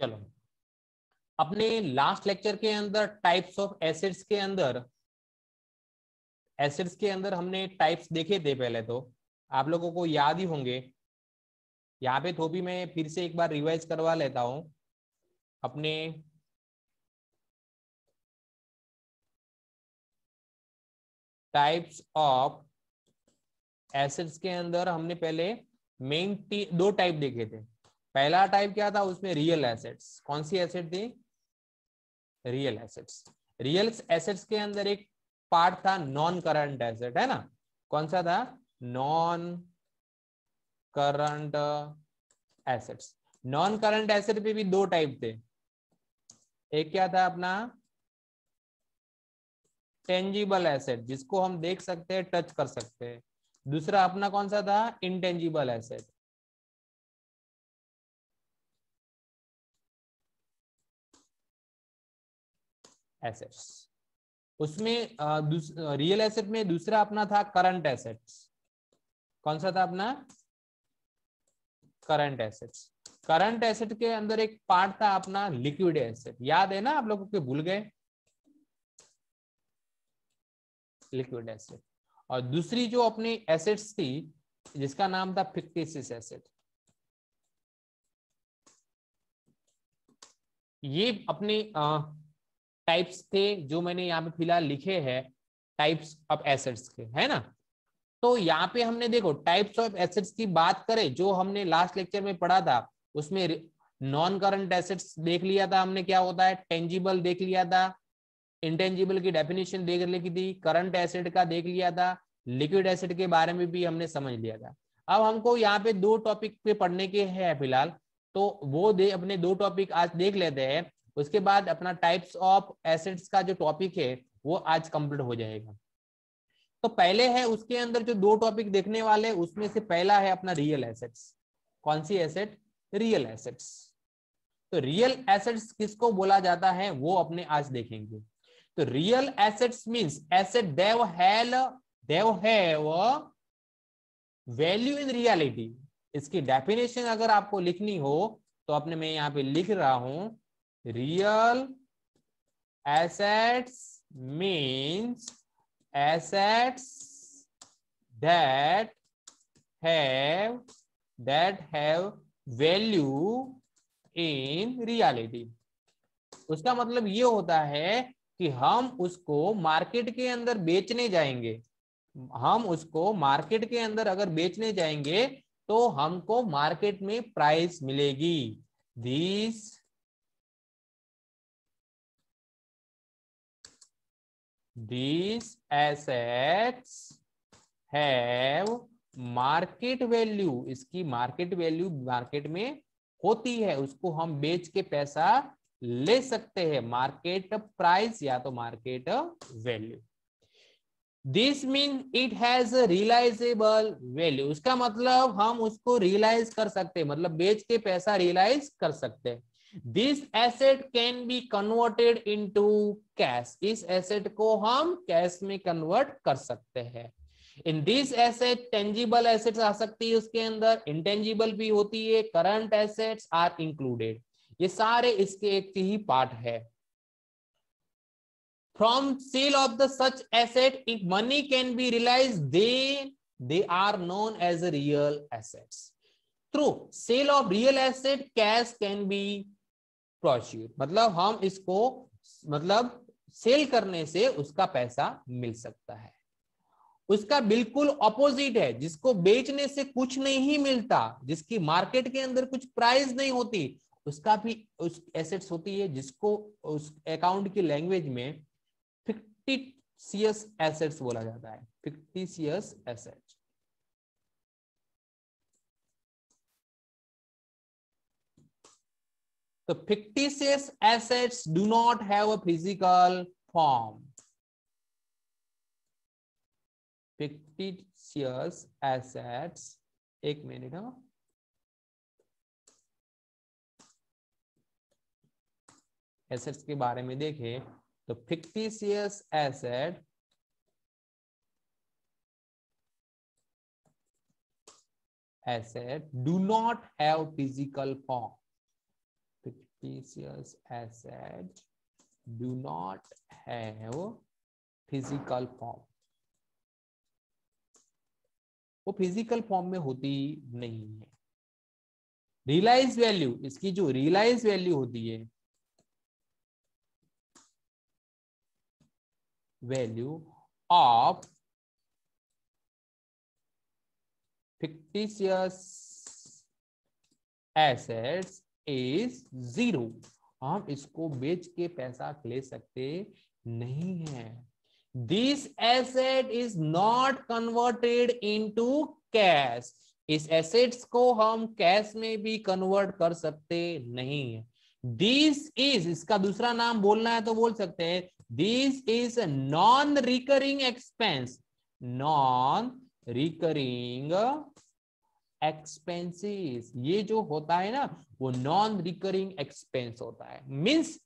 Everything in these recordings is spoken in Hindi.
चलो, अपने लास्ट लेक्चर के अंदर टाइप्स ऑफ एसेट्स के अंदर हमने टाइप्स देखे थे पहले, तो आप लोगों को याद ही होंगे। यहाँ पे तो भी मैं फिर से एक बार रिवाइज करवा लेता हूं। अपने टाइप्स ऑफ एसेट्स के अंदर हमने पहले मेन दो टाइप देखे थे। पहला टाइप क्या था, उसमें रियल एसेट्स। कौन सी एसेट थी? Real assets. रियल एसेट्स के अंदर एक पार्ट था नॉन करंट एसेट, है ना? कौन सा था? Non current assets. Non current asset पे भी दो टाइप थे। एक क्या था अपना टेंजिबल एसेट, जिसको हम देख सकते हैं, टच कर सकते हैं। दूसरा अपना कौन सा था? Intangible asset. एसेट्स उसमें रियल एसेट में दूसरा अपना था करंट एसेट्स। कौन सा था अपना? Current assets. करंट एसेट के अंदर एक पार्ट था अपना लिक्विड एसेट। याद है ना आप लोगों के? भूल गए? Liquid asset. और दूसरी जो अपनी एसेट्स थी, जिसका नाम था फिक्टिशियस एसेट। ये अपने टाइप्स थे जो मैंने यहाँ पे फिलहाल लिखे हैं, टाइप्स ऑफ एसेट्स के, है ना? तो यहाँ पे हमने देखो टाइप्स ऑफ एसेट्स की बात करें, जो हमने लास्ट लेक्चर में पढ़ा था, उसमें नॉन करंट एसेट्स देख लिया था हमने, क्या होता है, टेंजिबल देख लिया था, इंटेंजिबल की डेफिनेशन देख ली थी, करंट एसेट का देख लिया था, लिक्विड एसेट के बारे में भी हमने समझ लिया था। अब हमको यहाँ पे दो टॉपिक पे पढ़ने के हैं फिलहाल, तो वो अपने दो टॉपिक आज देख लेते हैं। उसके बाद अपना टाइप्स ऑफ एसेट्स का जो टॉपिक है वो आज कंप्लीट हो जाएगा। तो पहले है उसके अंदर जो दो टॉपिक देखने वाले, उसमें से पहला है अपना रियल एसेट्स। कौन सी एसेट? Real assets. तो रियल एसेट्स किसको बोला जाता है वो अपने आज देखेंगे। तो real assets means asset they have value in reality. इसकी डेफिनेशन अगर आपको लिखनी हो तो अपने मैं यहाँ पे लिख रहा हूं, real assets means assets that have value in reality। उसका मतलब ये होता है कि हम उसको मार्केट के अंदर बेचने जाएंगे। हम उसको मार्केट के अंदर अगर बेचने जाएंगे तो हमको मार्केट में प्राइस मिलेगी। These assets have market value. इसकी मार्केट वैल्यू मार्केट में होती है, उसको हम बेच के पैसा ले सकते हैं, मार्केट प्राइस या तो market value. This mean it has realisable value. उसका मतलब हम उसको रियलाइज कर सकते हैं, मतलब बेच के पैसा रियलाइज कर सकते हैं। This asset can be converted into cash. इस एसेट को हम कैश में कन्वर्ट कर सकते हैं। In this asset tangible assets आ सकती है उसके अंदर, इंटेंजिबल भी होती है, करंट एसेट्स आर इंक्लूडेड। ये सारे इसके एक ही पार्ट है। From sale of the such asset, if money can be realized, they are known as real assets. Through sale of real asset, cash can be procured। मतलब हम इसको मतलब सेल करने से उसका पैसा मिल सकता है। उसका बिल्कुल ऑपोजिट है, जिसको बेचने से कुछ नहीं मिलता, जिसकी मार्केट के अंदर कुछ प्राइस नहीं होती, उसका भी उस एसेट्स होती है, जिसको उस अकाउंट की लैंग्वेज में फिक्टिशियस एसेट्स बोला जाता है। Fictitious assets. तो fictitious assets do not have a physical form. Fictitious assets, एक मिनट, एसेट्स के बारे में देखें तो fictitious asset do not have physical form। fictitious asset do not have physical form, वो फिजिकल फॉर्म में होती नहीं है। रियलाइज वैल्यू, इसकी जो रियलाइज वैल्यू होती है, value of fictitious assets is 0। हम इसको बेच के पैसा ले सकते नहीं है। This asset is not converted into cash, इस एसेट्स को हम कैश में भी कन्वर्ट कर सकते नहीं है। दिस इज, इसका दूसरा नाम बोलना है तो बोल सकते हैं, this is non recurring expense, non recurring expenses. ये जो होता है ना वो नॉन रिकरिंग एक्सपेंस होता है। Means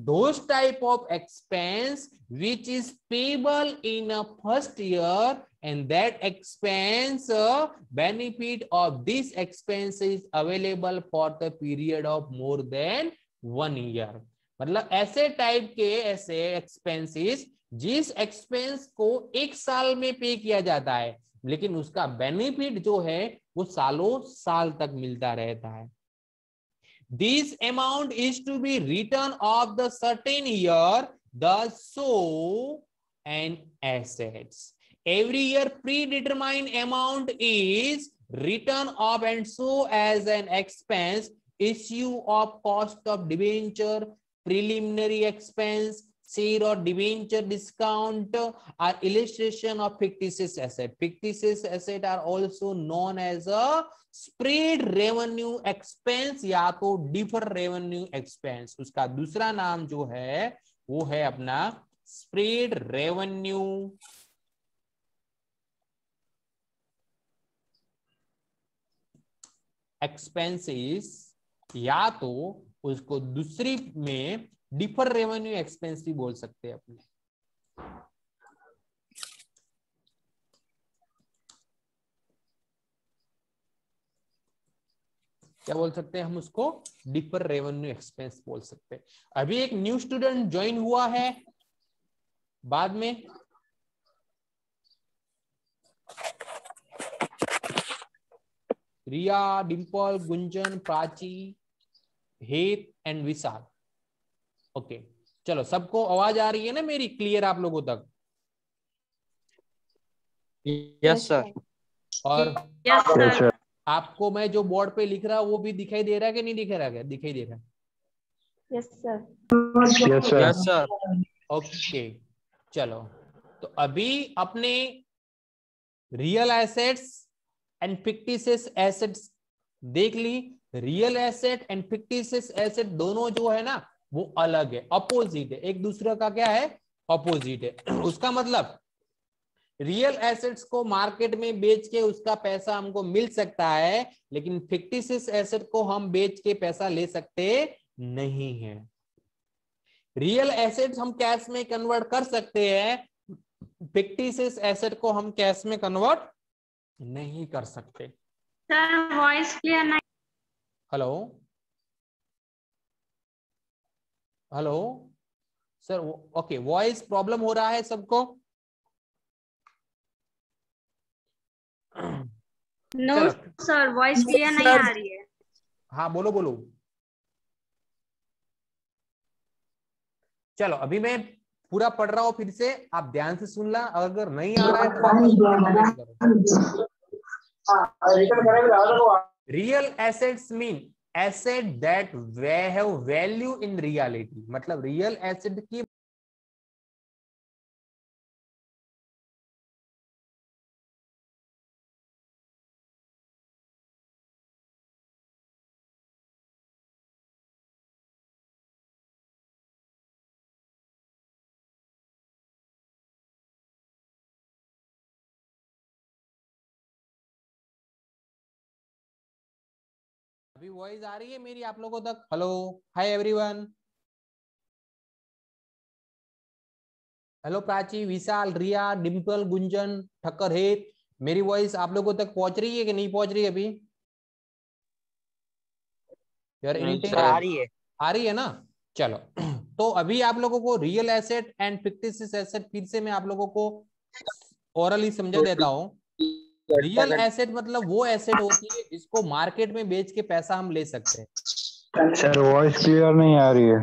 those type of expense which is payable in a first year, and that expense benefit of this expense is available for the period of more than 1 year। मतलब ऐसे टाइप के ऐसे एक्सपेंसेस जिस एक्सपेंस को 1 साल में पे किया जाता है, लेकिन उसका बेनिफिट जो है वो सालों साल तक मिलता रहता है। This amount is to be written off the certain year, thus so and assets. Every year predetermined amount is written off and so as an expense. Issue of cost of debenture, preliminary expense, share or debenture discount are illustration of fictitious asset. Fictitious asset are also known as a spread revenue expense या तो डिफर रेवेन्यू एक्सपेंस। उसका दूसरा नाम जो है वो है अपना स्प्रेड रेवेन्यू एक्सपेंसेस, या तो उसको दूसरी में डिफर रेवेन्यू एक्सपेंस भी बोल सकते हैं अपने। क्या बोल सकते हैं हम उसको? डिफर रेवेन्यू एक्सपेंस बोल सकते हैं। अभी एक न्यू स्टूडेंट ज्वाइन हुआ है बाद में, रिया, डिंपल, गुंजन, प्राची, हेत एंड विशाल। ओके चलो, सबको आवाज आ रही है ना मेरी क्लियर आप लोगों तक? Yes sir. और यस सर। आपको मैं जो बोर्ड पे लिख रहा हूँ वो भी दिखाई दे रहा है कि नहीं दिखाई रहा है? दिखाई दे रहा है? Yes sir. Yes sir. Okay चलो, तो अभी अपने real assets and fictitious assets देख ली। Real asset and fictitious asset दोनों जो है ना वो अलग है, अपोजिट है, एक दूसरे का क्या है? अपोजिट है। उसका मतलब रियल एसेट्स को मार्केट में बेच के उसका पैसा हमको मिल सकता है, लेकिन फिक्टिशियस एसेट को हम बेच के पैसा ले सकते नहीं है। रियल एसेट्स हम कैश में कन्वर्ट कर सकते हैं, फिक्टिशियस एसेट को हम कैश में कन्वर्ट नहीं कर सकते। सर वॉइस क्लियर नहीं। Hello hello sir, okay voice problem हो रहा है सबको? नो सर वॉइस क्लियर नहीं आ रही है। हाँ बोलो बोलो। चलो अभी मैं पूरा पढ़ रहा हूँ फिर से, आप ध्यान से सुन ला, अगर नहीं आ रहा है तो वापस। Real assets mean asset that have value in reality, मतलब रियल एसेट की अभी वॉइस आ रही है मेरी आप लोगों तक? Hello hi everyone. Hello Prachi, Vishal, Riya, Dimple, Gunjan, Thakkar, Het, मेरी वॉइस आप लोगों तक पहुंच रही है कि नहीं पहुंच रही है? अभी यार आ रही है। आ रही है ना? चलो तो अभी आप लोगों को real asset and fictitious asset फिर से मैं आप लोगों को ओरली समझा देता हूँ। रियल एसेट मतलब वो एसेट होती है जिसको मार्केट में बेच के पैसा हम ले सकते हैं। सर वॉइस क्लियर नहीं आ रही है।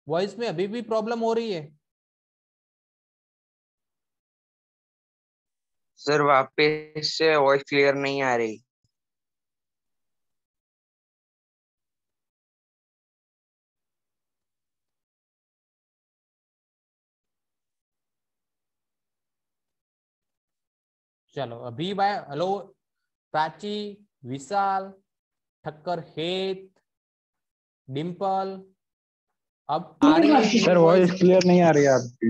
वॉइस में अभी भी प्रॉब्लम हो रही है? सर वापस से वॉइस क्लियर नहीं आ रही। चलो अभी बाय। हेलो प्राची, विशाल, ठक्कर, हेत, डिम्पल, अब आ रही है मेरी सर वॉइस? वॉइस क्लियर नहीं आ रही है आपकी।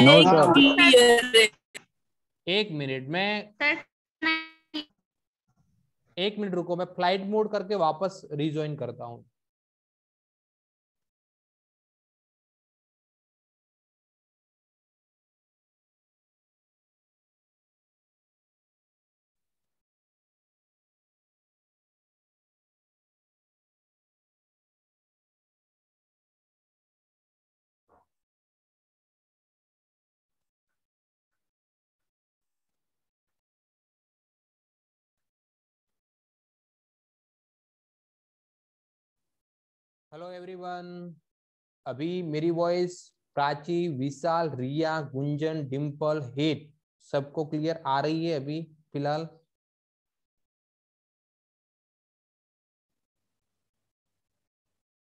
No sir. एक मिनट में, सर एक मिनट रुको, मैं फ्लाइट मोड करके वापस रिज्वाइन करता हूँ। हेलो एवरीवन, अभी मेरी वॉइस प्राची, विशाल, रिया, गुंजन, डिम्पल, हेट सबको क्लियर आ रही है अभी फिलहाल?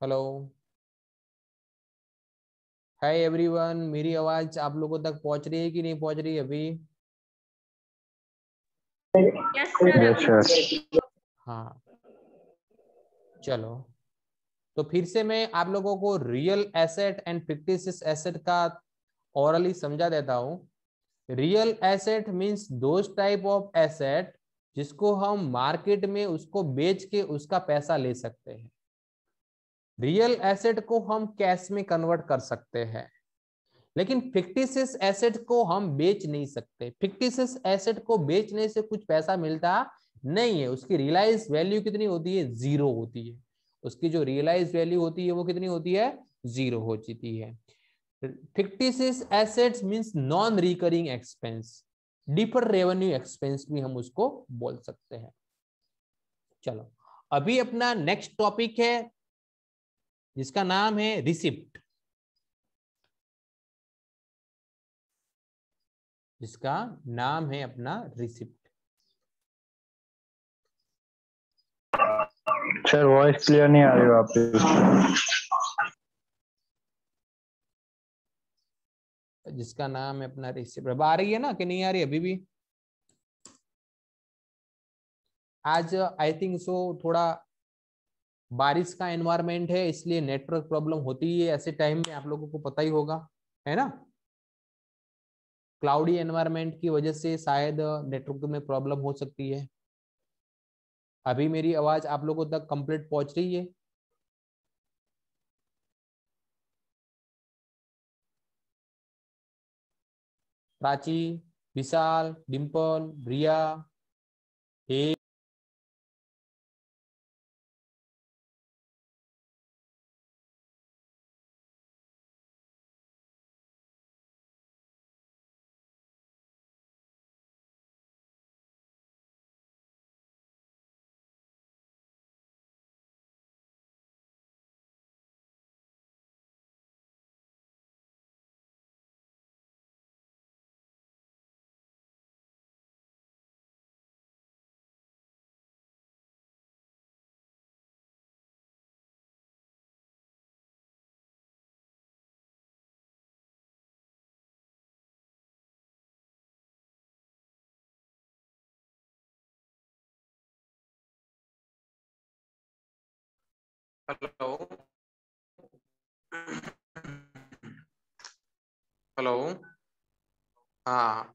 हेलो, हाय एवरीवन, मेरी आवाज आप लोगों तक पहुंच रही है कि नहीं पहुंच रही है अभी? Yes sir yes sir. हाँ, चलो तो फिर से मैं आप लोगों को real asset and fictitious asset का ओरली समझा देता हूँ। Real asset means those type of asset जिसको हम मार्केट में उसको बेच के उसका पैसा ले सकते हैं। रियल एसेट को हम कैश में कन्वर्ट कर सकते हैं, लेकिन फिक्टिशियस एसेट को हम बेच नहीं सकते। फिक्टिशियस एसेट को बेचने से कुछ पैसा मिलता नहीं है। उसकी रियलाइज वैल्यू कितनी होती है? जीरो होती है। उसकी जो रियलाइज वैल्यू होती है वो कितनी होती है? जीरो हो जाती है। Fictitious assets means non recurring expense, differ revenue expense भी हम उसको बोल सकते हैं। चलो अभी अपना नेक्स्ट टॉपिक है जिसका नाम है रिसिप्ट, जिसका नाम है अपना रिसिप्ट। सर वॉइस क्लियर नहीं आ रही वापस। जिसका नाम है अपना रिसिप्ट। अब आ रही है ना कि नहीं आ रही अभी भी? आज आई थिंक सो थोड़ा बारिश का एनवायरमेंट है, इसलिए नेटवर्क प्रॉब्लम होती है ऐसे टाइम में, आप लोगों को पता ही होगा, है ना? क्लाउडी एनवायरमेंट की वजह से शायद नेटवर्क में प्रॉब्लम हो सकती है। अभी मेरी आवाज आप लोगों तक कंप्लीट पहुंच रही है? प्राची, विशाल, डिम्पल, रिया, हे, हेलो हेलो। हाँ